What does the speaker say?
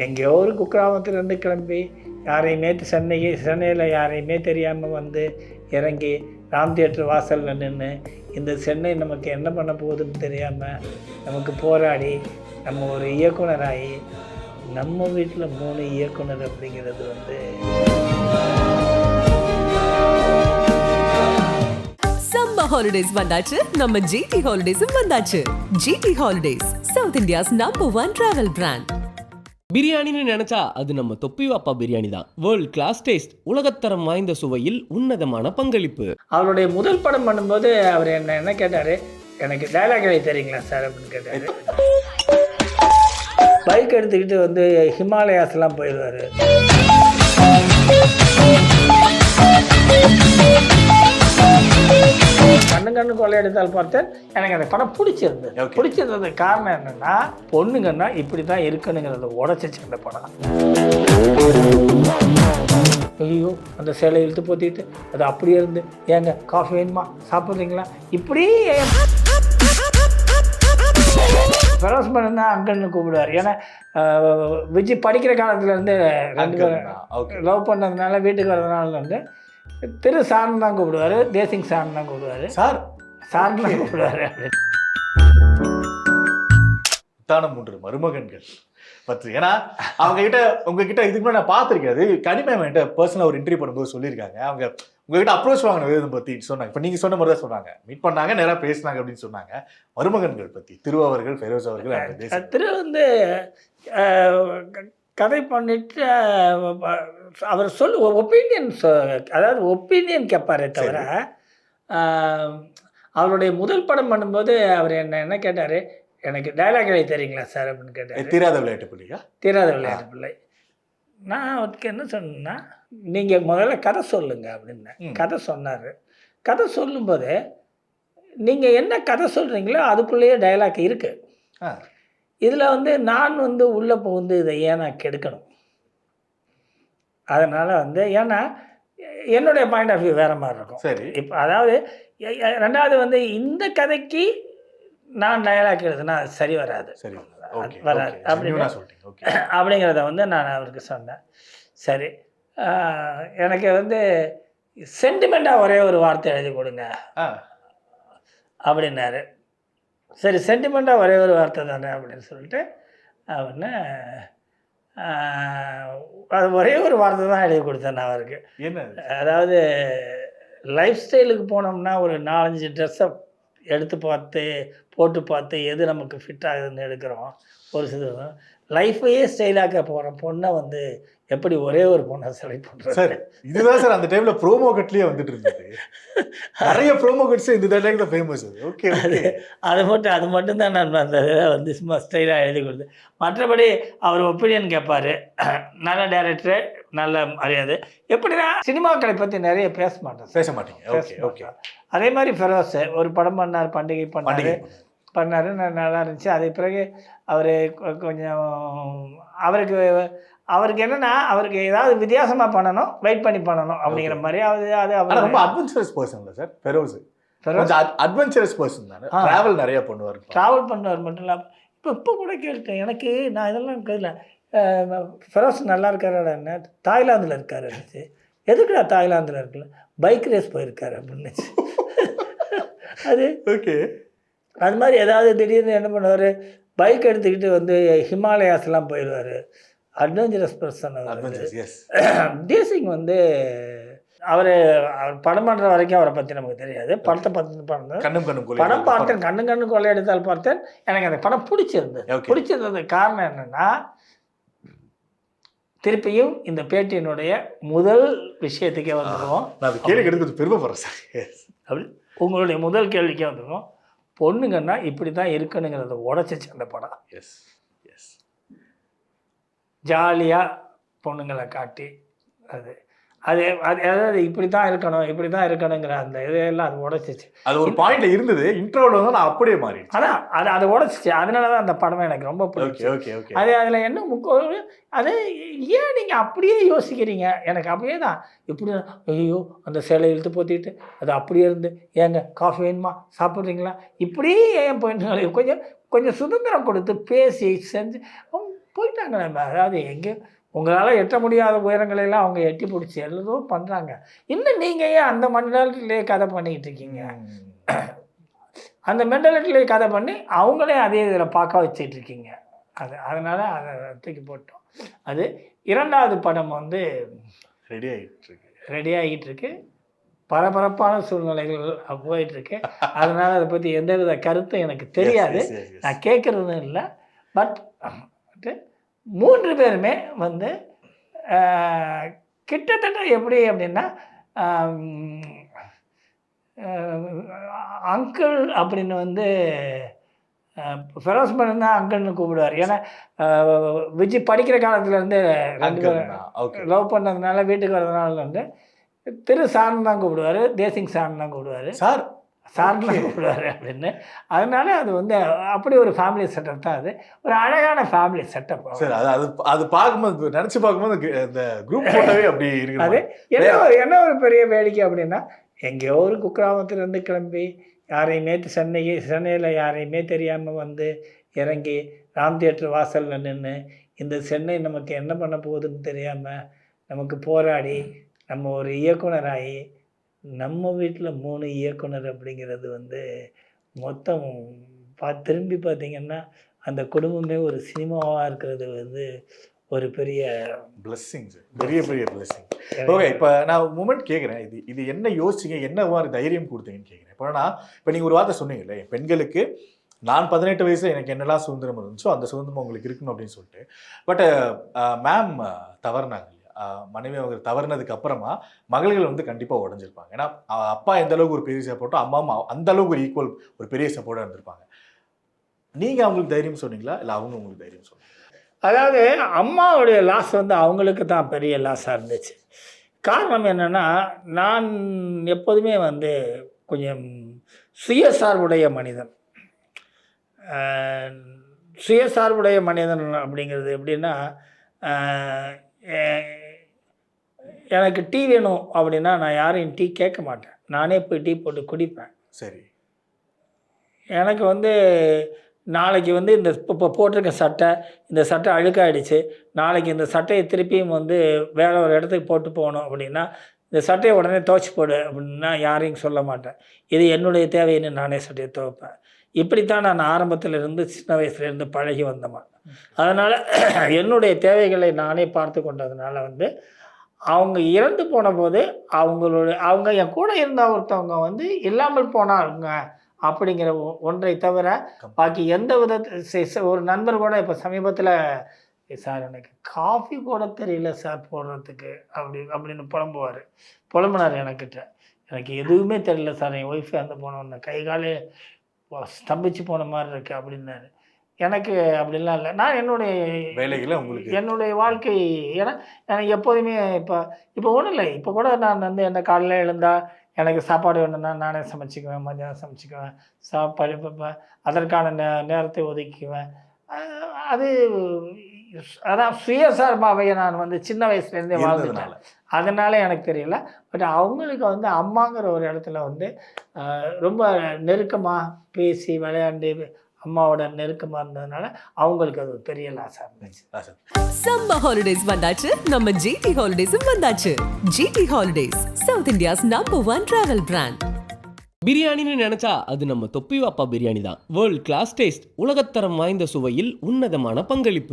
எங்கேயோ ஒரு குக்கிராமத்துலேருந்து கிளம்பி யாரையுமே சென்னையில் யாரையுமே தெரியாமல் வந்து இறங்கி ராம் தியேட்டர் வாசலில் நின்று இந்த சென்னை நமக்கு என்ன பண்ண போகுதுன்னு தெரியாமல் நமக்கு போராடி நம்ம ஒரு இயக்குனராகி நம்ம வீட்டில் 3 இயக்குனர் அப்படிங்கிறது வந்து சம்மர் ஹாலிடேஸ் வந்தாச்சு, நம்ம ஜிடி ஹாலிடேஸும் வந்தாச்சு. GT holidays, south India's number 1 travel brand. பிரியாணின்னு நினைச்சா அது நம்ம தொப்பி வாப்பா பிரியாணி தான். வேர்ல்ட் கிளாஸ் டேஸ்ட், உலகத்தரம் வாய்ந்த சுவையில் உன்னதமான பங்களிப்பு. அவருடைய முதல் படம் பண்ணும்போது அவர் என்ன கேட்டார், எனக்கு டைலாக் எழுதி தெரியுங்களா சார் அப்படின்னு கேட்டார். பைக் எடுத்துக்கிட்டு வந்து ஹிமாலயாஸ்லாம் போயிடுவார். கண்ணு கொள்ளையடித்தால் பார்த்தேன். எனக்கு அந்த படம் பிடிச்சிருந்தது காரணம் என்னன்னா, பொண்ணுங்கன்னா இப்படி தான் இருக்கணுங்கிறத உடச்சிச்சு அந்த படம். ஐயோ அந்த சேலை இழுத்து போத்திட்டு அது அப்படியே இருந்து, ஏங்க காஃபி வேணுமா, சாப்பிட்றீங்களா, இப்படி ஃபெரோஸ் பண்ணா அங்கன்னு கூப்பிடுவார். ஏன்னா விஜய் படிக்கிற காலத்துலேருந்து 2 பேரும் லவ் பண்ணதுனால வீட்டுக்கு வரதுனால வந்து திரு சார்னு தான் கூப்பிடுவார், தேசிங் சார்னு தான் கூப்பிடுவார், சார்னு தான் கூப்பிடுவார். தானம் 3 மருமகன்கள் பற்றி, ஏன்னா அவங்க உங்ககிட்ட இதுக்கு முன்னாடி நான் பார்த்துருக்கேன். அது கனிமேம் என்கிட்ட பர்சனலாக ஒரு இன்டர்வியூ பண்ணும்போது சொல்லியிருக்காங்க. அவங்க உங்ககிட்ட அப்ரோச் வாங்கின இதை பற்றி சொன்னாங்க. இப்போ நீங்கள் சொன்ன மாதிரி தான் சொன்னாங்க, மீட் பண்ணாங்க, நேராக பேசினாங்க அப்படின்னு சொன்னாங்க. மருமகன்கள் பற்றி திரு அவர்கள், ஃபெரோஸ் அவர்கள், திரு வந்து கதை பண்ணிட்டு அவர் ஒப்பீனியன் கேட்பாரே தவிர, அவருடைய முதல் படம் பண்ணும்போது அவர் என்ன கேட்டார், எனக்கு டைலாக் எழுதி தெரியுங்களா சார் அப்படின்னு கேட்டார். தீராத விளையாட்டு பிள்ளை. நான் அவருக்கு என்ன சொன்னேன்னா, நீங்கள் முதல்ல கதை சொல்லுங்க அப்படின்னு. கதை சொன்னார். கதை சொல்லும்போது நீங்கள் என்ன கதை சொல்கிறீங்களோ அதுக்குள்ளேயே டைலாக் இருக்குது. இதில் வந்து நான் வந்து உள்ளே புகுந்து இதை ஏன் நான் கெடுக்கணும்? அதனால் வந்து ஏன்னா என்னுடைய பாயிண்ட் ஆஃப் வியூ வேறு மாதிரி இருக்கும். சரி, இப்போ அதாவது ரெண்டாவது வந்து இந்த கதைக்கு நான் டயலாக் எழுதுனா சரி வராது, வராது அப்படிங்கிறத வந்து நான் அவருக்கு சொன்னேன். சரி, எனக்கு வந்து சென்டிமெண்ட்டாக ஒரே ஒரு வார்த்தை எழுதி கொடுங்க அப்படின்னாரு. சரி, சென்டிமெண்ட்டாக ஒரே ஒரு வார்த்தை தானே அப்படின்னு சொல்லிட்டு அவனை அது ஒரே ஒரு வார்த்தை தான் எழுதி கொடுத்தேன் நான் அவருக்கு. அதாவது லைஃப் ஸ்டைலுக்கு போனோம்னா ஒரு 4-5 ட்ரெஸ்ஸை எடுத்து போட்டு பார்த்து எது நமக்கு ஃபிட் ஆகுதுன்னு எடுக்கிறோம். ஒரு சில லைஃபையே ஸ்டைலாக்க போகிற பொண்ணை வந்து எப்படி ஒரே ஒரு பொண்ணை செலக்ட் பண்ணுறது சார்? இதுதான் சார் அந்த டைமில் ப்ரோமோ கட்லேயே வந்துட்டு இருந்தது. நிறைய ப்ரோமோ கட்ஸ் இந்த டைமில் ஃபேமஸ். ஓகே, அது மட்டும்தான் நான் அந்த இதை வந்து சும்மா ஸ்டைலாக எழுதி கொடுத்தேன். மற்றபடி அவர் ஒப்பீனியன் கேட்பார். நல்ல டைரக்டரு, நல்ல மரியாதை. எப்படின்னா சினிமாக்களை பற்றி நிறைய பேச மாட்டீங்க. அதே மாதிரி ஃபெரோஸ் ஒரு படம் பண்ணார், பண்டிகை பண்ணார், நல்லா இருந்துச்சு. அதுக்கு பிறகு அவர் கொஞ்சம் அவருக்கு என்னென்னா, அவருக்கு ஏதாவது வித்தியாசமாக பண்ணணும், வெயிட் பண்ணி பண்ணணும் அப்படிங்கிற மாதிரி. அது அவர் ரொம்ப அட்வென்ச்சரஸ் பர்சன் இல்லை சார் ஃபெரோஸ்? அட்வென்ச்சரஸ் பர்சன் தானே, ட்ராவல் நிறைய பண்ணுவார். மட்டும் இல்லாமல் இப்போ கூட கேட்டேன் எனக்கு, நான் இதெல்லாம் கேட்கல. ஃபெரோஸ் நல்லா இருக்காரு, என்ன தாய்லாந்தில் இருக்காரு, எதுக்குடா தாய்லாந்தில் இருக்குல்ல, பைக் ரேஸ் போயிருக்காரு அப்படின்னு. அது ஓகே. அது மாதிரி ஏதாவது திடீர்னு என்ன பண்ணுவார், பைக் எடுத்துக்கிட்டு வந்து ஹிமாலயாஸ்லாம் போயிடுவார். Adventurous person. தேசிங் வந்து அவர் படம் பண்ணுற வரைக்கும் அவரை பற்றி நமக்கு தெரியாது. படத்தை பற்றி படம் பார்த்தேன், கண்ணு கொள்ளையடித்தால் பார்த்தேன். எனக்கு அந்த படம் பிடிச்சிருந்தது காரணம் என்னென்னா, திருப்பியும் இந்த பேட்டியினுடைய முதல் விஷயத்துக்கே வந்துடுவோம். நான் கேள்வி எடுத்து பெருமைப்படுறேன் சார். அப்படி உங்களுடைய முதல் கேள்விக்கே வந்துடுவோம். பொண்ணுங்கன்னா இப்படி தான் இருக்கணுங்கிறத உடச்சிச்சு அந்த படம். ஜாலியாக பொண்ணுங்களை காட்டி அதாவது இப்படி தான் இருக்கணுங்கிற அந்த இதெல்லாம் அது உடச்சிச்சு. அது ஒரு பாயிண்ட்ல இருந்தது, இன்ட்ரோவில் வந்து நான் அப்படியே மாறி அதை உடச்சிச்சு. அதனால தான் அந்த படமே எனக்கு ரொம்ப பிடிக்கும். அதில் என்ன அது ஏன் நீங்கள் அப்படியே யோசிக்கிறீங்க? எனக்கு அப்படியே தான் இப்படி, ஐயோ அந்த சேலை இழுத்து போத்திட்டு அது அப்படியே இருந்து, ஏங்க காஃபி வேணுமா, சாப்பிட்றீங்களா, இப்படியே ஏன் போயிட்டு கொஞ்சம் சுதந்திரம் கொடுத்து பேசி செஞ்சு போயிட்டாங்க. நம்ம அதாவது எங்கே உங்களால் எட்ட முடியாத உயரங்களெல்லாம் அவங்க எட்டி பிடிச்சி எல்லோரும் பண்ணுறாங்க. இன்னும் நீங்கள் ஏன் அந்த மென்டாலிட்டிலேயே கதை பண்ணிக்கிட்டு இருக்கீங்க? அந்த மென்டாலிட்டிலேயே கதை பண்ணி அவங்களே அதே இதில் பார்க்க வச்சிட்டு இருக்கீங்க. அதனால் அதை தூக்கி போட்டோம். அது 2வது படம் வந்து ரெடி ஆகிட்டுருக்கு. பரபரப்பான சூழ்நிலைகள் போயிட்டுருக்கு. அதனால் அதை பற்றி எந்தவித கருத்தும் எனக்கு தெரியாது. நான் கேட்குறதும் இல்லை. பட் 3 பேருமே வந்து கிட்டத்தட்ட எப்படி அப்படின்னா அங்கிள் அப்படின்னு வந்து ஃபெரோஸ் மேனன் தான் அங்கிள்னு கூப்பிடுவார். ஏன்னா விஜய் படிக்கிற காலத்துலேருந்து 2 பேரும் லவ் பண்ணதுனால வீட்டுக்கு வரதுனால வந்து திரு சார்னு தான் கூப்பிடுவார், தேசிங் சார்னு தான் கூப்பிடுவார், சார்னு தான் கூப்பிடுவார் அப்படின்னு. அதனால அது வந்து அப்படி ஒரு ஃபேமிலி செட்டப் தான். அது ஒரு அழகான ஃபேமிலி செட்டப். சார் அது பார்க்கும்போது நினச்சி பார்க்கும்போது இந்த குரூப் ஃபோட்டோவே அப்படி இருக்குது. அது என்ன ஒரு பெரிய வேடிக்கை அப்படின்னா, எங்கேயோ ஒரு குக்கிராமத்துலேருந்து கிளம்பி யாரையுமே சென்னையில் யாரையுமே தெரியாமல் வந்து இறங்கி ராம் தியேட்டர் வாசலில் நின்று இந்த சென்னை நமக்கு என்ன பண்ண போகுதுன்னு தெரியாமல் நமக்கு போராடி நம்ம ஒரு இயக்குனராகி நம்ம வீட்டில் 3 இயக்குனர் அப்படிங்கிறது வந்து மொத்தம் திரும்பி பார்த்திங்கன்னா அந்த குடும்பமே ஒரு சினிமாவாக இருக்கிறது வந்து ஒரு பெரிய பிளஸ்ஸிங் சார், பெரிய பிளஸ்ஸிங். ஓகே, இப்போ நான் மூமெண்ட் கேட்குறேன், இது என்ன யோசிச்சிங்க, என்ன மாதிரி தைரியம் கொடுத்தீங்கன்னு கேட்குறேன். இப்போ நீங்கள் ஒரு வார்த்தை சொன்னீங்கல்ல, என் பெண்களுக்கு நான் 18 வயசில் எனக்கு என்னெல்லாம் சுதந்திரம் இருந்துச்சோ அந்த சுதந்திரம் உங்களுக்கு இருக்கணும் அப்படின்னு சொல்லிட்டு. பட் மேம் தவறுனாங்க இல்லையா? மனைவி அவங்க தவறுனதுக்கு அப்புறமா மகள்கள் வந்து கண்டிப்பாக உடஞ்சிருப்பாங்க. ஏன்னா அப்பா எந்த அளவுக்கு ஒரு பெரிய சப்போர்ட்டோ அம்மா அந்த அளவுக்கு ஒரு ஈக்குவல் ஒரு பெரிய சப்போர்ட்டாக இருந்திருப்பாங்க. நீங்கள் அவங்களுக்கு தைரியம் சொன்னீங்களா இல்லை அவங்க உங்களுக்கு தைரியம் சொன்னீங்களா? அதாவது அம்மாவுடைய லாஸ் வந்து அவங்களுக்கு தான் பெரிய லாஸாக இருந்துச்சு. காரணம் என்னென்னா, நான் எப்போதுமே வந்து கொஞ்சம் சுயசார்புடைய மனிதன். சுயசார்புடைய மனிதன் அப்படிங்கிறது எப்படின்னா, எனக்கு டீ வேணும் அப்படின்னா நான் யாரையும் டீ கேட்க மாட்டேன், நானே போய் டீ போட்டு குடிப்பேன். சரி. எனக்கு வந்து நாளைக்கு வந்து இந்த இப்போ போட்டிருக்க சட்டை, இந்த சட்டை அழுக்காயிடுச்சு, நாளைக்கு இந்த சட்டையை திருப்பியும் வந்து வேற ஒரு இடத்துக்கு போட்டு போகணும் அப்படின்னா இந்த சட்டையை உடனே துவைச்சி போடு அப்படின்னா யாரையும் சொல்ல மாட்டேன். இது என்னுடைய தேவைன்னு நானே சட்டையை துவைப்பேன். இப்படித்தான் நான் ஆரம்பத்தில் இருந்து சின்ன வயசுலேருந்து பழகி வந்தேன். அதனால் என்னுடைய தேவைகளை நானே பார்த்து கொண்டதுனால வந்து அவங்க இறந்து போன போது அவங்க என் கூட இருந்த ஒருத்தவங்க வந்து இல்லாமல் போனாங்க அப்படிங்கிற ஒன்றை தவிர பாக்கி எந்த ஒரு நண்பர் கூட இப்போ சமீபத்தில் சார் எனக்கு காஃபி கூட தெரியல சார் போடுறதுக்கு அப்படின்னு புலம்புனார் எனக்கிட்ட. எனக்கு எதுவுமே தெரியல சார், என் ஒய்ஃபு அந்த போனோன்னு கை காலே ஸ்தம்பிச்சு போன மாதிரி இருக்குது அப்படின்னாரு. எனக்கு அப்படிலாம் இல்லை. நான் என்னுடைய வேலைகளை என்னுடைய வாழ்க்கை, ஏன்னா எனக்கு எப்போதுமே இப்போ ஒன்றும் இல்லை. இப்போ கூட நான் வந்து என்ன காலையில் எழுந்தால் எனக்கு சாப்பாடு வேணும்னா நானே சமைச்சிக்குவேன், மத்தியானம் சமைச்சிக்குவேன், சாப்பாடு பார்ப்பேன், அதற்கான நேரத்தை ஒதுக்குவேன். அதான் சுயசார்பாகவே நான் வந்து சின்ன வயசுலேருந்தே வாழ்ந்துட்டேன். அதனால எனக்கு தெரியல. பட் அவங்களுக்கு வந்து அம்மாங்கிற ஒரு இடத்துல வந்து ரொம்ப நெருக்கமாக பேசி விளையாண்டு அம்மாவோட நெருக்கமாக இருந்ததுனால அவங்களுக்கு அது ஒரு பெரிய லாஸாக இருந்துச்சு. சம்மர் ஹாலிடேஸ் வந்தாச்சு, நம்ம ஜிடி ஹாலிடேஸும் வந்தாச்சு. GT holidays, south India's number 1 travel brand. பிரியாணின்னு நினைச்சா அது நம்ம தொப்பி வாப்பா பிரியாணி தான். வேர்ல்ட் கிளாஸ் டேஸ்ட், உலகத்தரம் வாய்ந்த சுவையில் உன்னதமான பங்களிப்பு.